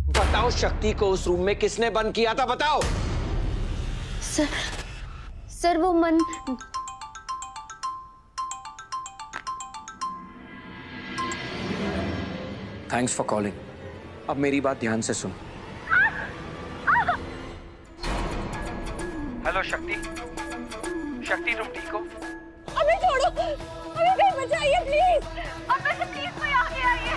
बताओ, शक्ति को उस रूम में किसने बंद किया था? बताओ। सर वो मन। Thanks for calling. अब मेरी बात ध्यान से सुन। हेलो शक्ति, शक्ति तुम ठीक हो? हमें छोड़ो, हमें कहीं बचाइए प्लीज। अब से प्लीज कोई आगे आइए।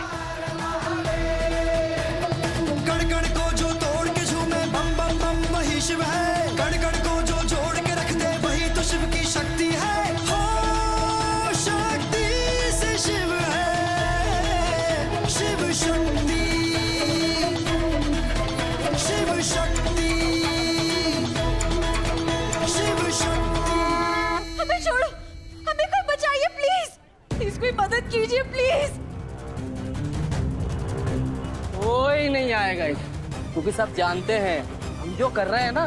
कण कण को जो तोड़ के झूमे बम बम बम वही शिव है। कण कण को जो जोड़ के रख दे वही तो शिव की शक्ति है। हो शक्ति से शिव है, शिव शक्ति, शिव शक्ति, शिव शक्ति। हमें छोड़ो, हमें कोई बचाइए प्लीज। प्लीज कोई मदद कीजिए प्लीज। कोई नहीं आएगा क्योंकि सब जानते हैं हम जो कर रहे हैं ना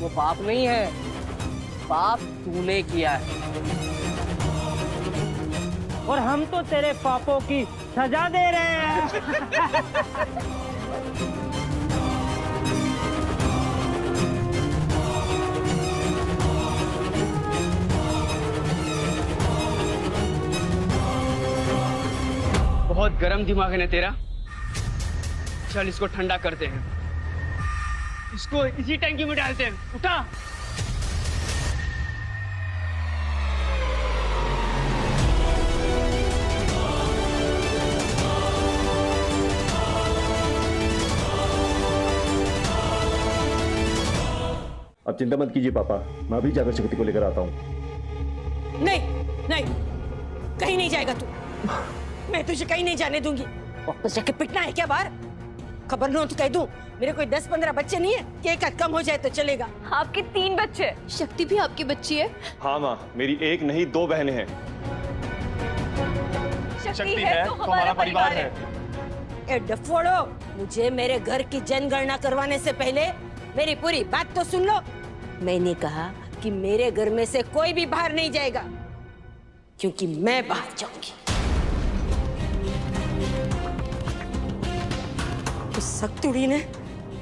वो पाप नहीं है, पाप तूने किया है और हम तो तेरे पापों की सजा दे रहे हैं। बहुत गर्म दिमाग है ना तेरा। चल इसको ठंडा करते हैं, इसको इसी टंकी में डालते हैं। उठा। अब चिंता मत कीजिए पापा, मैं भी जाकर शक्ति को लेकर आता हूँ। नहीं नहीं, कहीं नहीं जाएगा तू। मैं तुझे कहीं नहीं जाने दूंगी। वापस जाके पिटना है क्या बाहर? खबर न हो तो कह दूं, मेरे कोई 10-15 बच्चे नहीं है कि एक कम हो जाए तो चलेगा। आपके 3 बच्चे। शक्ति भी आपकी बच्ची है? हाँ माँ, मेरी एक नहीं 2 बहनें हैं। शक्ति है तो हमारा परिवार है। ए डफोड़ो, मुझे मेरे घर की जनगणना करवाने से पहले मेरी पूरी बात तो सुन लो। मैंने कहा कि मेरे घर में से कोई भी बाहर नहीं जाएगा, क्योंकि मैं बाहर जाऊंगी। उस सख्तुड़ी ने,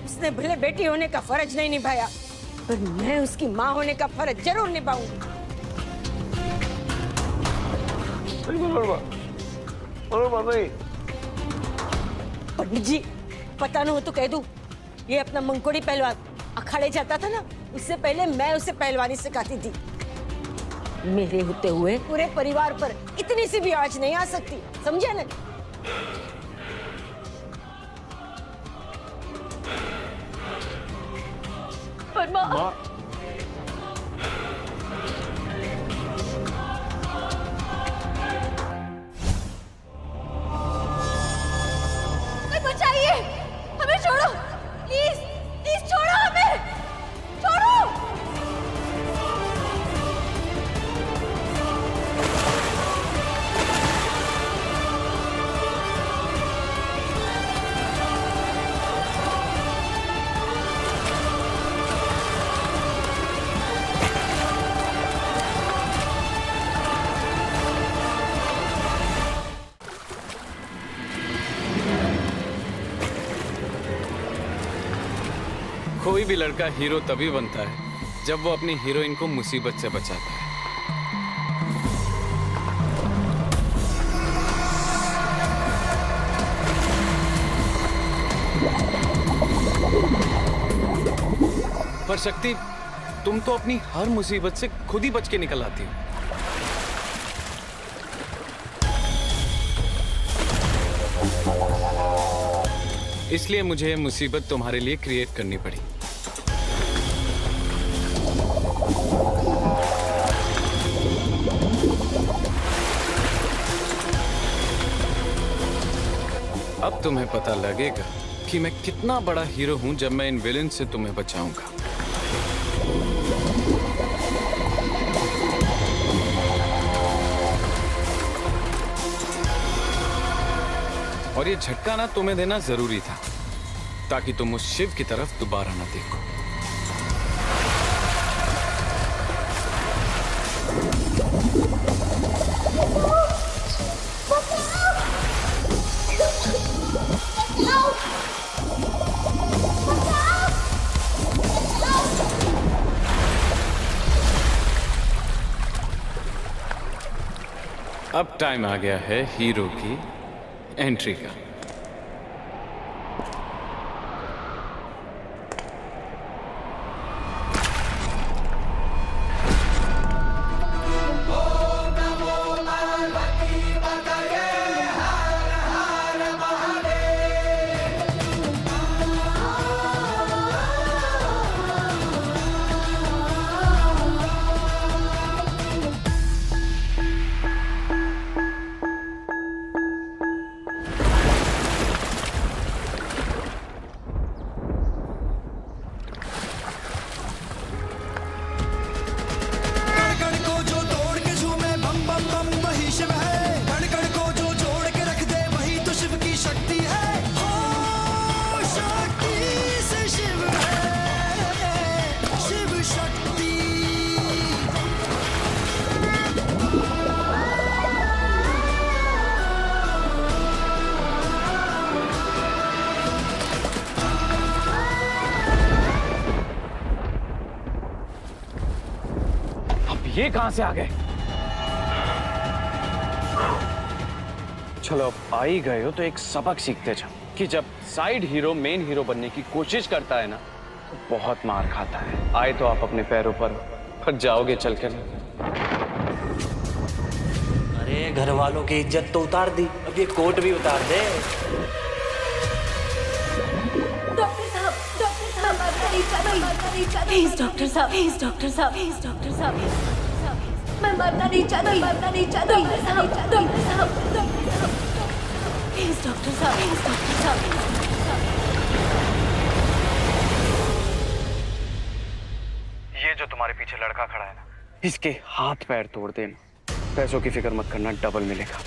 उसने भले बेटी होने का फर्ज नहीं निभाया, पर मैं उसकी माँ होने का फर्ज जरूर निभाऊंगी। पंडित जी, पता न हो तो कह दूं, ये अपना मंकोड़ी पहलवान अखाड़े जाता था ना, उससे पहले मैं उसे पहलवानी सिखाती थी। मेरे होते हुए पूरे परिवार पर इतनी सी भी आंच नहीं आ सकती, समझे ना? पर माँ, बचाइए, हमें छोड़ो प्लीज, प्लीज छोड़ो हमें, छोड़ो। कोई भी लड़का हीरो तभी बनता है जब वो अपनी हीरोइन को मुसीबत से बचाता है। पर शक्ति, तुम तो अपनी हर मुसीबत से खुद ही बच के निकल आती हो। इसलिए मुझे ये मुसीबत तुम्हारे लिए क्रिएट करनी पड़ी। अब तुम्हें पता लगेगा कि मैं कितना बड़ा हीरो हूं जब मैं इन विलेन से तुम्हें बचाऊंगा। और ये झटका ना तुम्हें देना जरूरी था ताकि तुम उस शिव की तरफ दोबारा ना देखो। अब टाइम आ गया है हीरो की एंट्री का। ये कहां से आ गए? चलो अब आ ही गए हो तो एक सबक सीखते जाओ कि जब साइड हीरो मेन हीरो बनने की कोशिश करता है ना तो बहुत मार खाता है। आए तो आप अपने पैरों पर जाओगे चलकर। अरे घर वालों की इज्जत तो उतार दी, अब ये कोट भी उतार दे। डॉक्टर साहब, डॉक्टर साहब, मैं मरना नहीं चाहती, डॉक्टर साहब, प्लीज डॉक्टर साहब। ये जो तुम्हारे पीछे लड़का खड़ा है ना, इसके हाथ पैर तोड़ देना। पैसों की फिक्र मत करना, डबल मिलेगा।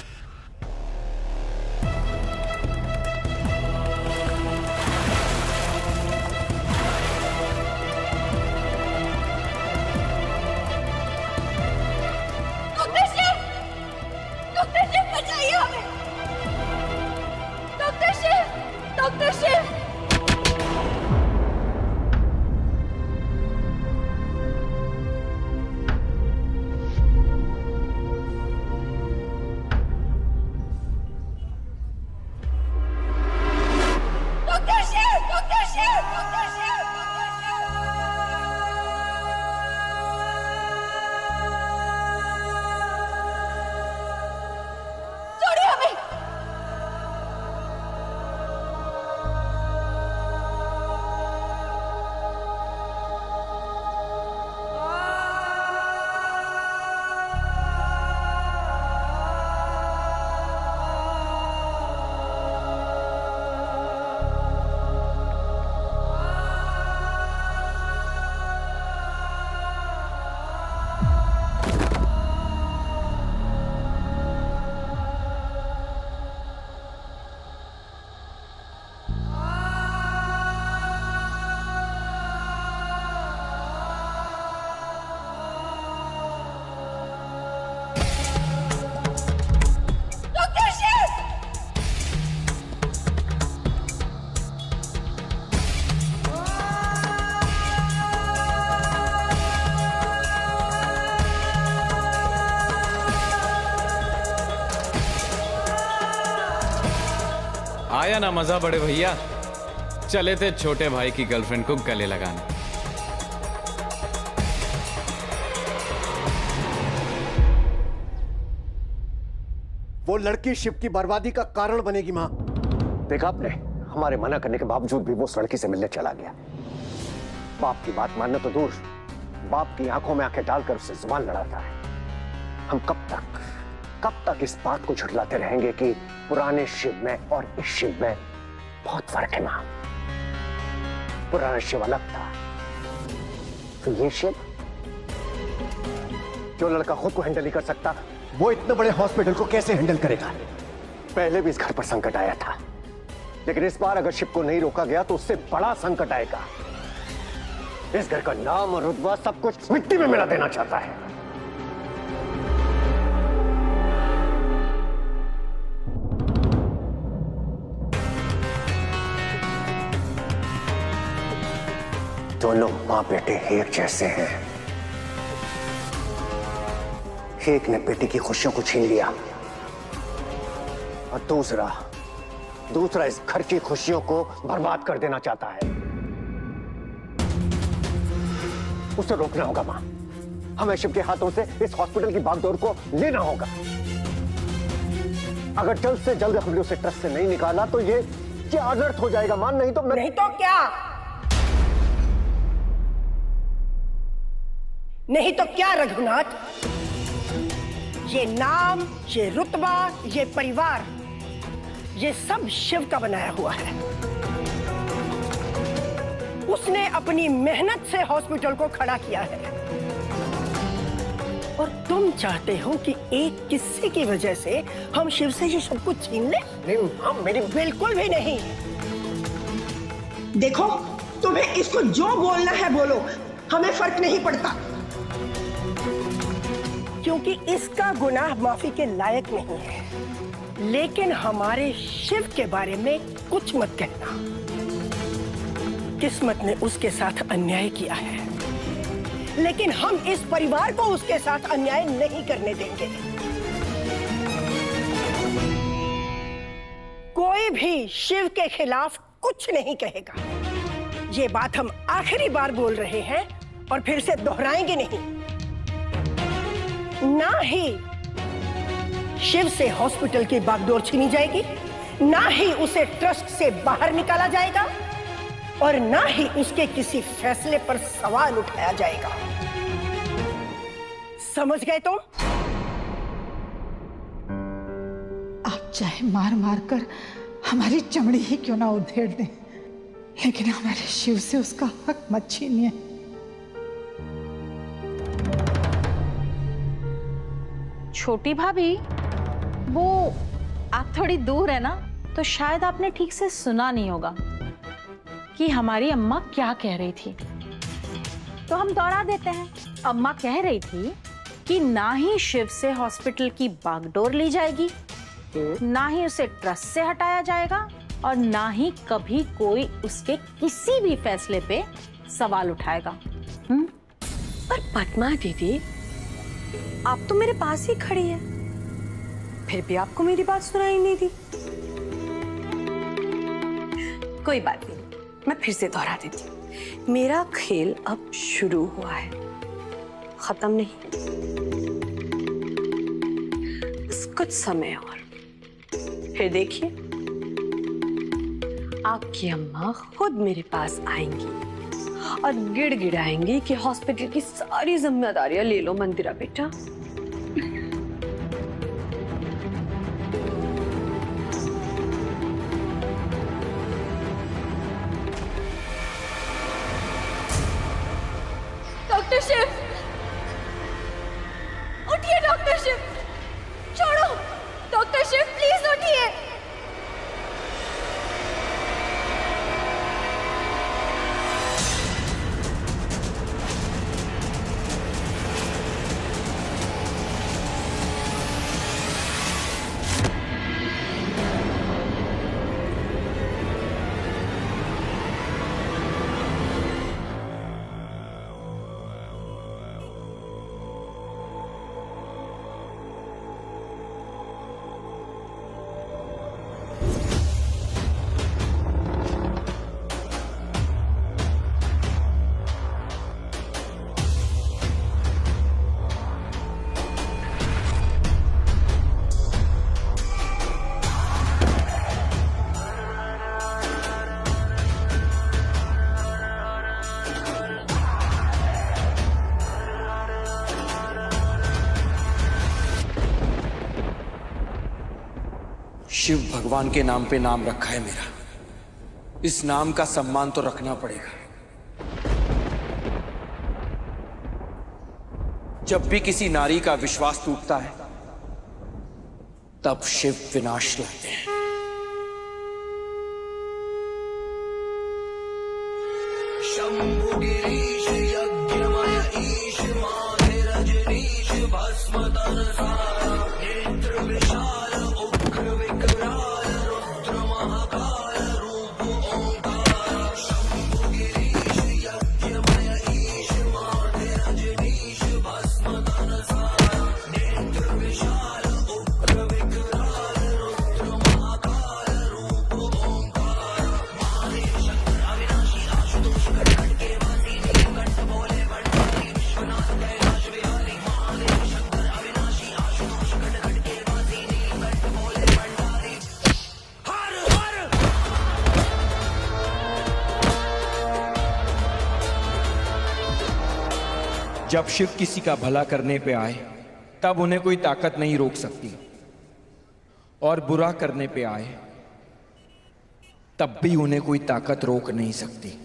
डॉक्टर शिव, आया ना मजा बड़े भैया। चले थे छोटे भाई की गर्लफ्रेंड को गले लगाने। वो लड़की शिव की बर्बादी का कारण बनेगी मां। देखा आपने, हमारे मना करने के बावजूद भी वो उस लड़की से मिलने चला गया। बाप की बात मानना तो दूर, बाप की आंखों में आंखें डालकर उससे जुबान लड़ाता है। हम कब तक इस बात को झुठलाते रहेंगे कि पुराने शिव में और इस शिव में बहुत फर्क है मां। पुराना शिव अलग था, तो ये शिव, जो लड़का खुद को हैंडल नहीं कर सकता, वो इतने बड़े हॉस्पिटल को कैसे हैंडल करेगा? पहले भी इस घर पर संकट आया था, लेकिन इस बार अगर शिव को नहीं रोका गया तो उससे बड़ा संकट आएगा। इस घर का नाम और रुतबा सब कुछ मिट्टी में मिला देना चाहता है। दोनों मां बेटे एक जैसे हैं। एक ने बेटी की खुशियों को छीन लिया और दूसरा इस घर की खुशियों को बर्बाद कर देना चाहता है। उसे रोकना होगा मां। हमें शिव के हाथों से इस हॉस्पिटल की बागडोर को लेना होगा। अगर जल्द से जल्द हमने उसे ट्रस्ट से नहीं निकाला तो ये अनर्थ हो जाएगा मां। नहीं तो क्या? नहीं तो क्या रघुनाथ? ये नाम, ये रुतबा, ये परिवार, ये सब शिव का बनाया हुआ है। उसने अपनी मेहनत से हॉस्पिटल को खड़ा किया है और तुम चाहते हो कि एक किस्से की वजह से हम शिव से ये सब कुछ छीन लें? नहीं, मेरी बिल्कुल भी नहीं। देखो, तुम्हें इसको जो बोलना है बोलो, हमें फर्क नहीं पड़ता, क्योंकि इसका गुनाह माफी के लायक नहीं है। लेकिन हमारे शिव के बारे में कुछ मत कहना। किस्मत ने उसके साथ अन्याय किया है, लेकिन हम इस परिवार को उसके साथ अन्याय नहीं करने देंगे। कोई भी शिव के खिलाफ कुछ नहीं कहेगा। ये बात हम आखिरी बार बोल रहे हैं और फिर से दोहराएंगे नहीं। ना ही शिव से हॉस्पिटल की बागडोर छीनी जाएगी, ना ही उसे ट्रस्ट से बाहर निकाला जाएगा और ना ही उसके किसी फैसले पर सवाल उठाया जाएगा। समझ गए तुम? आप चाहे मार मार कर हमारी चमड़ी ही क्यों ना उधेड़ दें, लेकिन हमारे शिव से उसका हक मत छीनिए। छोटी भाभी, वो आप थोड़ी दूर है ना, तो शायद आपने ठीक से सुना नहीं होगा कि हमारी अम्मा क्या कह रही थी। तो हम दोहरा देते हैं। अम्मा कह रही थी कि ना ही शिव से हॉस्पिटल की बागडोर ली जाएगी, ना ही उसे ट्रस्ट से हटाया जाएगा और ना ही कभी कोई उसके किसी भी फैसले पे सवाल उठाएगा। पर पद्मा दीदी, आप तो मेरे पास ही खड़ी है, फिर भी आपको मेरी बात सुनाई नहीं दी। कोई बात नहीं, मैं फिर से दोहरा देती हूँ। मेरा खेल अब शुरू हुआ है, खत्म नहीं। बस कुछ समय और, फिर देखिए आपकी अम्मा खुद मेरे पास आएंगी और गिड़गिड़ाएंगी कि हॉस्पिटल की सारी जिम्मेदारियां ले लो मंदिरा बेटा। डॉक्टर शिव, उठिए डॉक्टर शिव, छोड़ो डॉक्टर शिव, प्लीज उठिए। शिव भगवान के नाम पे नाम रखा है मेरा, इस नाम का सम्मान तो रखना पड़ेगा। जब भी किसी नारी का विश्वास टूटता है तब शिव विनाश लाते हैं। शंभु गिरीश यज्ञमय ईश माधे रजनीश भस्म तनसा नेत्र विशाल उग्र विकराल रुद्र महाकाल रूप ओंकार। शंभु गिरीश यज्ञमय ईश माधे रजनीश भस्म तनसा नेत्र विशाल उग्र विकराल रुद्र जब शिव किसी का भला करने पे आए तब उन्हें कोई ताकत नहीं रोक सकती, और बुरा करने पे आए तब भी उन्हें कोई ताकत रोक नहीं सकती।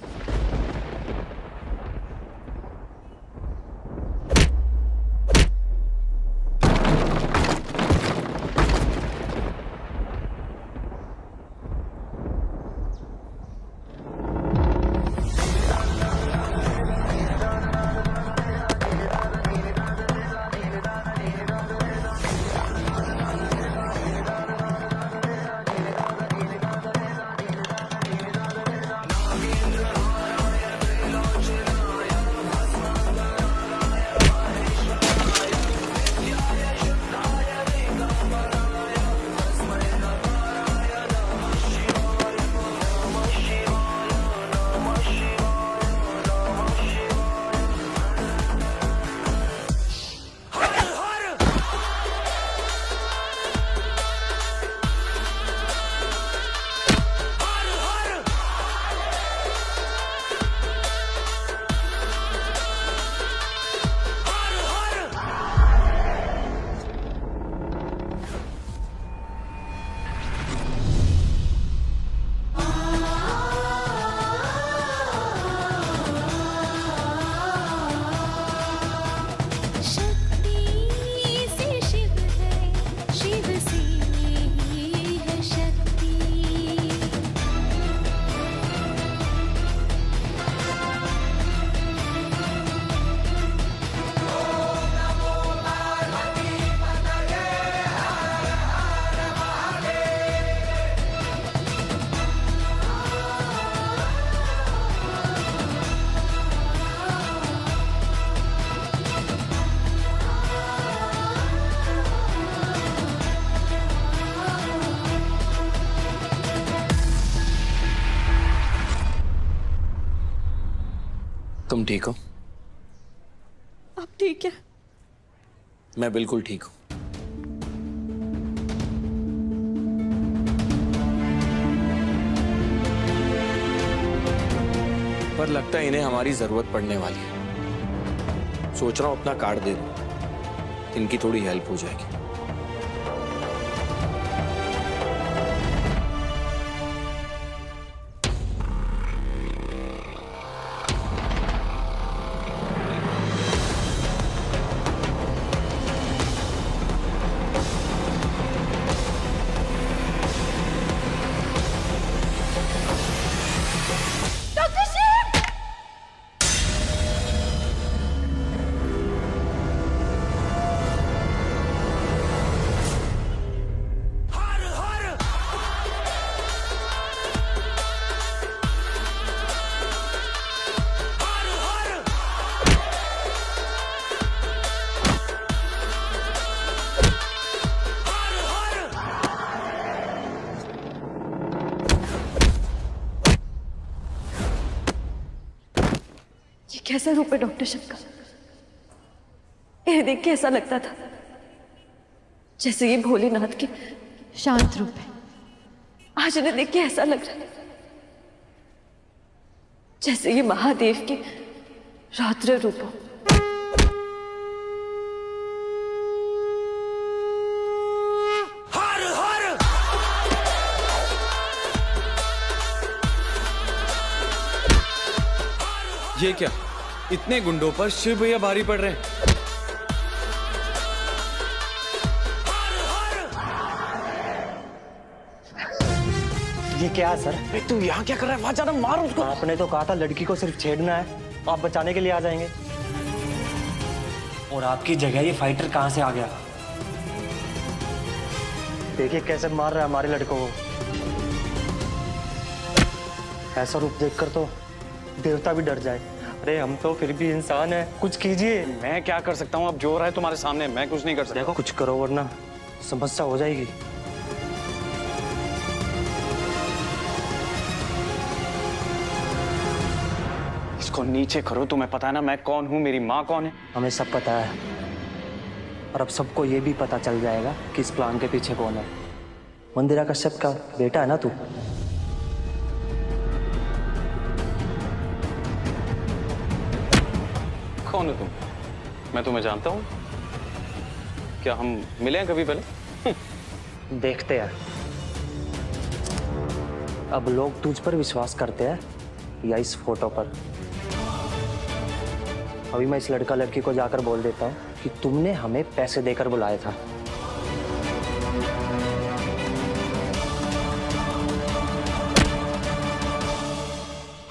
तुम ठीक हो? आप ठीक है? मैं बिल्कुल ठीक हूं। पर लगता है इन्हें हमारी जरूरत पड़ने वाली है। सोच रहा हूं अपना कार्ड दे दूं, इनकी थोड़ी हेल्प हो जाएगी। कैसा रूप है डॉक्टर शिव का? इन्हें देख के ऐसा लगता था जैसे ये भोलेनाथ के शांत रूप है। आज इन्हें देख के ऐसा लग रहा है जैसे ये महादेव के रौद्र रूप हो। ये क्या, इतने गुंडों पर शिव भैया भारी पड़ रहे हैं। ये क्या है सर? तू यहाँ क्या कर रहा है? वहां जाना, मार उसको। आपने तो कहा था लड़की को सिर्फ छेड़ना है, आप बचाने के लिए आ जाएंगे। और आपकी जगह ये फाइटर कहां से आ गया? देखिए कैसे मार रहा है हमारे लड़कों को। ऐसा रूप देखकर तो देवता भी डर जाए। अरे हम तो फिर भी इंसान हैं, कुछ कीजिए। मैं क्या कर सकता हूँ? अब जो रहा है तुम्हारे सामने, मैं कुछ नहीं कर सकता। देखो कुछ करो वरना समस्या हो जाएगी। इसको नीचे करो। तुम्हें पता है ना मैं कौन हूँ, मेरी माँ कौन है? हमें सब पता है, और अब सबको ये भी पता चल जाएगा कि इस प्लान के पीछे कौन है। मंदिरा कश्यप का बेटा है ना तू? कौन हो तुम? मैं तुम्हें जानता हूँ? क्या हम मिले हैं कभी पहले? देखते हैं अब लोग तुझ पर विश्वास करते हैं या इस फोटो पर। अभी मैं इस लड़का लड़की को जाकर बोल देता हूँ कि तुमने हमें पैसे देकर बुलाया था।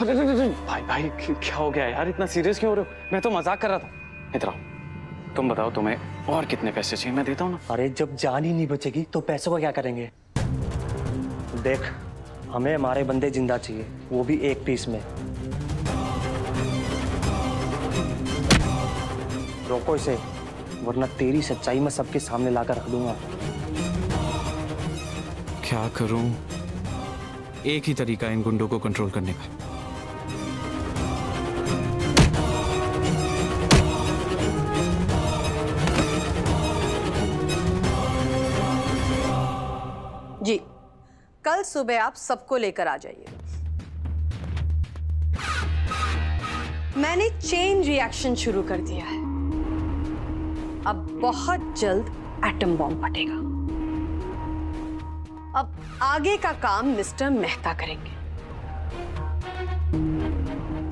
अरे भाई भाई क्या हो गया यार, इतना सीरियस क्यों हो रहे हो? मैं तो मजाक कर रहा था। इधर आओ, तुम बताओ तुम्हें और कितने पैसे चाहिए, मैं देता हूँ ना। अरे जब जान ही नहीं बचेगी तो पैसों का क्या करेंगे? देख, हमें हमारे बंदे जिंदा चाहिए, वो भी एक पीस में। रोको इसे, वरना तेरी सच्चाई मैं सबके सामने लाकर रख दूंगा। क्या करूं? एक ही तरीका इन गुंडों को कंट्रोल करने का। जी, कल सुबह आप सबको लेकर आ जाइए। मैंने चेन रिएक्शन शुरू कर दिया है। अब बहुत जल्द एटम बॉम्ब फटेगा। अब आगे का काम मिस्टर मेहता करेंगे।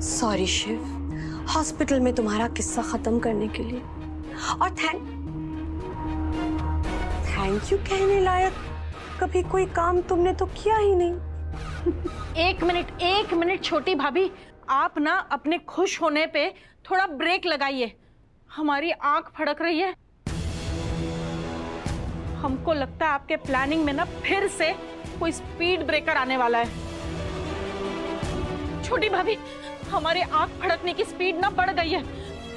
सॉरी शिव, हॉस्पिटल में तुम्हारा किस्सा खत्म करने के लिए। और थैंक यू कहने लायक कभी कोई काम तुमने तो किया ही नहीं। एक मिनट छोटी भाभी, आप ना अपने खुश होने पे थोड़ा ब्रेक लगाइए। हमारी आंख फड़क रही है। हमको लगता है आपके प्लानिंग में ना फिर से कोई स्पीड ब्रेकर आने वाला है। छोटी भाभी, हमारी आंख फड़कने की स्पीड ना बढ़ गई है।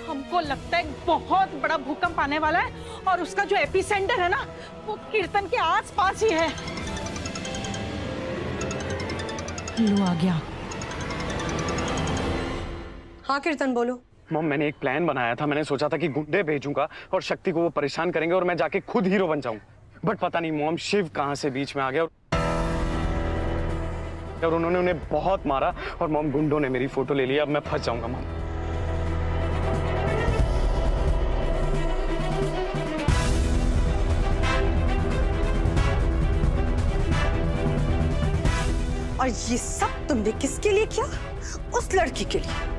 हमको लगता है बहुत बड़ा भूकंप आने वाला है और उसका जो एपिसेंटर है ना, वो कीर्तन के आसपास ही है। लो आ गया। हाँ कीर्तन, बोलो। मॉम, मैंने एक प्लान बनाया था। मैंने सोचा था कि गुंडे भेजूंगा और शक्ति को वो परेशान करेंगे और मैं जाके खुद हीरो बन जाऊं। बट पता नहीं मॉम, शिव कहां से बीच में आ गया और उन्होंने उन्हें बहुत मारा और मॉम, गुंडों ने मेरी फोटो ले ली। अब मैं फंस जाऊंगा मॉम। और ये सब तुमने किसके लिए किया? उस लड़की के लिए।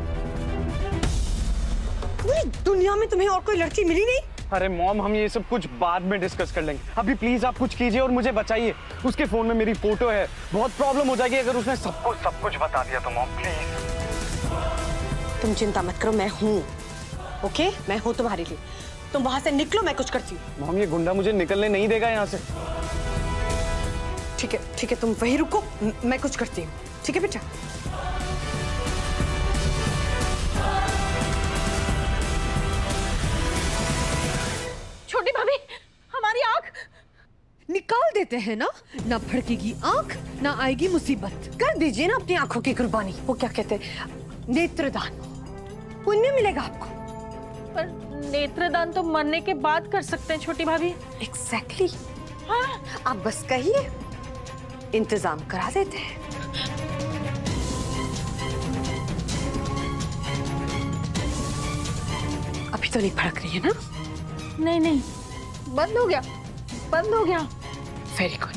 पूरी दुनिया में तुम्हें और कोई लड़की मिली नहीं? अरे मॉम, हम ये सब कुछ बाद में डिस्कस कर लेंगे। अभी प्लीज आप कुछ कीजिए और मुझे बचाइए। उसके फोन में मेरी फोटो है, बहुत प्रॉब्लम हो जाएगी अगर उसने सब कुछ बता दिया तो मॉम प्लीज। तुम चिंता मत करो, मैं हूँ। ओके, मैं हूँ तुम्हारे लिए। तुम वहां से निकलो, मैं कुछ करती हूँ। मॉम, ये गुंडा मुझे निकलने नहीं देगा यहाँ से। ठीक है, तुम वहीं रुको, मैं कुछ करती हूँ। ठीक है बेटा? छोटी भाभी, हमारी आंख निकाल देते हैं ना, ना फड़केगी आंख, ना आएगी मुसीबत। कर दीजिए ना अपनी आंखों की कुर्बानी। वो क्या कहते हैं, नेत्रदान। पुण्य मिलेगा आपको। पर नेत्रदान तो मरने के बाद कर सकते हैं छोटी भाभी। एग्जैक्टली। हाँ, आप बस कहिए, इंतजाम करा देते हैं। अभी तो नहीं फड़क रही है ना? नहीं, बंद हो गया। Very good.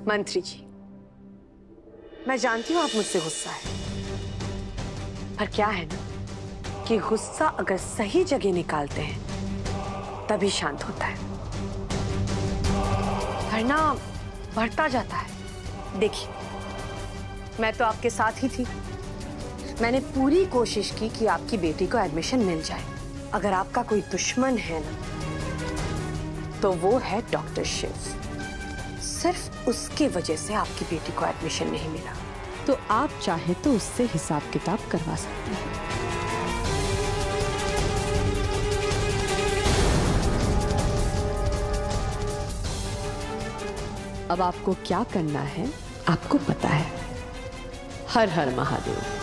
मंत्री जी, मैं जानती हूं आप मुझसे गुस्सा है, पर क्या है ना कि गुस्सा अगर सही जगह निकालते हैं तभी शांत होता है, वरना बढ़ता जाता है। देखिए, मैं तो आपके साथ ही थी। मैंने पूरी कोशिश की कि आपकी बेटी को एडमिशन मिल जाए। अगर आपका कोई दुश्मन है ना, तो वो है डॉक्टर शिव। सिर्फ उसकी वजह से आपकी बेटी को एडमिशन नहीं मिला। तो आप चाहे तो उससे हिसाब किताब करवा सकते हैं। अब आपको क्या करना है आपको पता है। हर हर महादेव।